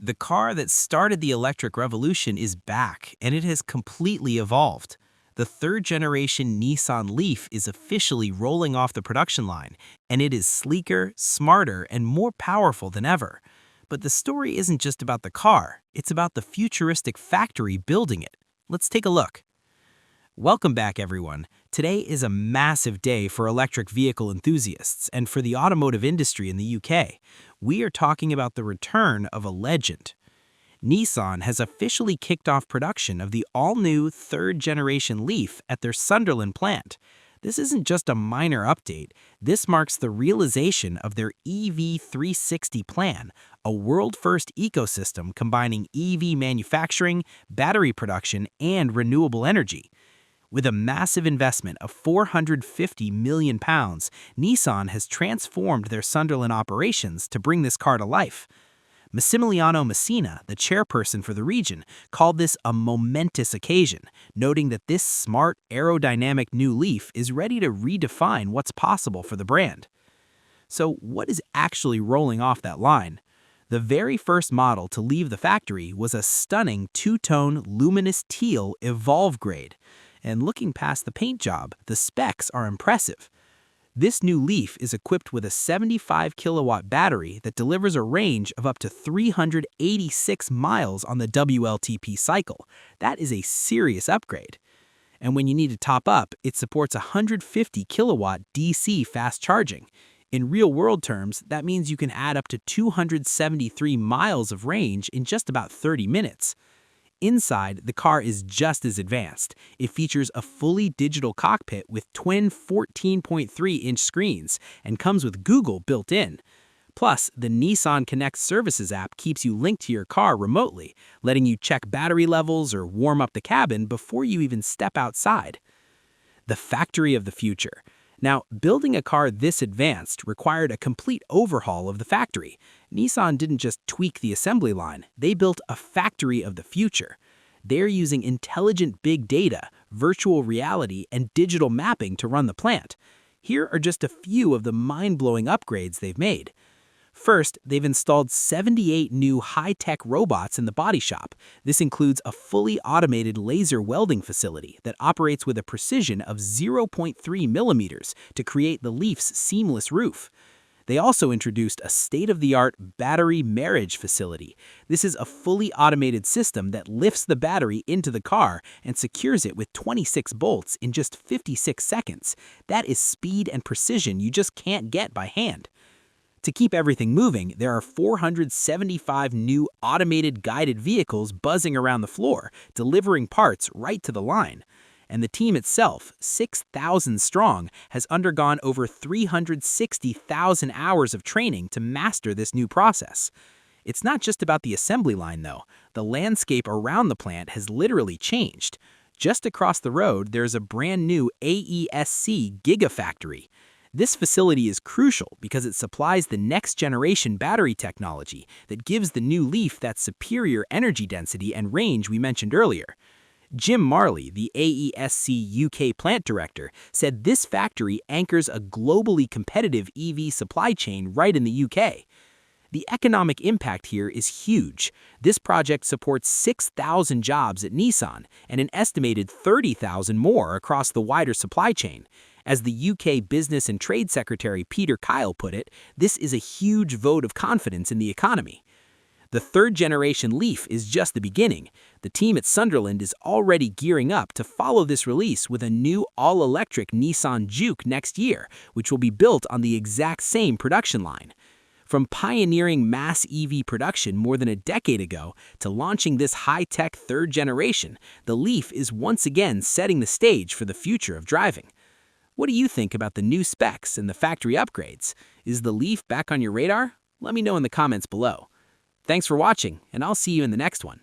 The car that started the electric revolution is back, and it has completely evolved. The third-generation Nissan LEAF is officially rolling off the production line, and it is sleeker, smarter, and more powerful than ever. But the story isn't just about the car, it's about the futuristic factory building it. Let's take a look. Welcome back, everyone. Today is a massive day for electric vehicle enthusiasts and for the automotive industry in the UK. We are talking about the return of a legend. Nissan has officially kicked off production of the all-new third-generation LEAF at their Sunderland plant. This isn't just a minor update. This marks the realization of their EV 360 plan, a world-first ecosystem combining EV manufacturing, battery production, and renewable energy. With a massive investment of £450 million, Nissan has transformed their Sunderland operations to bring this car to life. Massimiliano Messina, the chairperson for the region, called this a momentous occasion, noting that this smart, aerodynamic new LEAF is ready to redefine what's possible for the brand. So what is actually rolling off that line? The very first model to leave the factory was a stunning two-tone Luminous Teal Evolve grade. And looking past the paint job, the specs are impressive. This new LEAF is equipped with a 75-kilowatt battery that delivers a range of up to 386 miles on the WLTP cycle. That is a serious upgrade. And when you need to top up, it supports 150-kilowatt DC fast charging. In real-world terms, that means you can add up to 273 miles of range in just about 30 minutes. Inside, the car is just as advanced. It features a fully digital cockpit with twin 14.3-inch screens and comes with Google built in. Plus, the Nissan Connect Services app keeps you linked to your car remotely, letting you check battery levels or warm up the cabin before you even step outside. The factory of the future. Now, building a car this advanced required a complete overhaul of the factory. Nissan didn't just tweak the assembly line, they built a factory of the future. They're using intelligent big data, virtual reality, and digital mapping to run the plant. Here are just a few of the mind-blowing upgrades they've made. First, they've installed 78 new high-tech robots in the body shop. This includes a fully automated laser welding facility that operates with a precision of 0.3 millimeters to create the LEAF's seamless roof. They also introduced a state-of-the-art battery marriage facility. This is a fully automated system that lifts the battery into the car and secures it with 26 bolts in just 56 seconds. That is speed and precision you just can't get by hand. To keep everything moving, there are 475 new automated guided vehicles buzzing around the floor, delivering parts right to the line. And the team itself, 6,000 strong, has undergone over 360,000 hours of training to master this new process. It's not just about the assembly line, though. The landscape around the plant has literally changed. Just across the road, there's a brand new AESC Gigafactory. This facility is crucial because it supplies the next-generation battery technology that gives the new LEAF that superior energy density and range we mentioned earlier. Jim Marley, the AESC UK plant director, said this factory anchors a globally competitive EV supply chain right in the UK. The economic impact here is huge. This project supports 6,000 jobs at Nissan and an estimated 30,000 more across the wider supply chain. As the UK Business and Trade Secretary Peter Kyle put it, this is a huge vote of confidence in the economy. The third-generation LEAF is just the beginning. The team at Sunderland is already gearing up to follow this release with a new all-electric Nissan Juke next year, which will be built on the exact same production line. From pioneering mass EV production more than a decade ago to launching this high-tech third generation, the LEAF is once again setting the stage for the future of driving. What do you think about the new specs and the factory upgrades? Is the LEAF back on your radar? Let me know in the comments below. Thanks for watching, and I'll see you in the next one.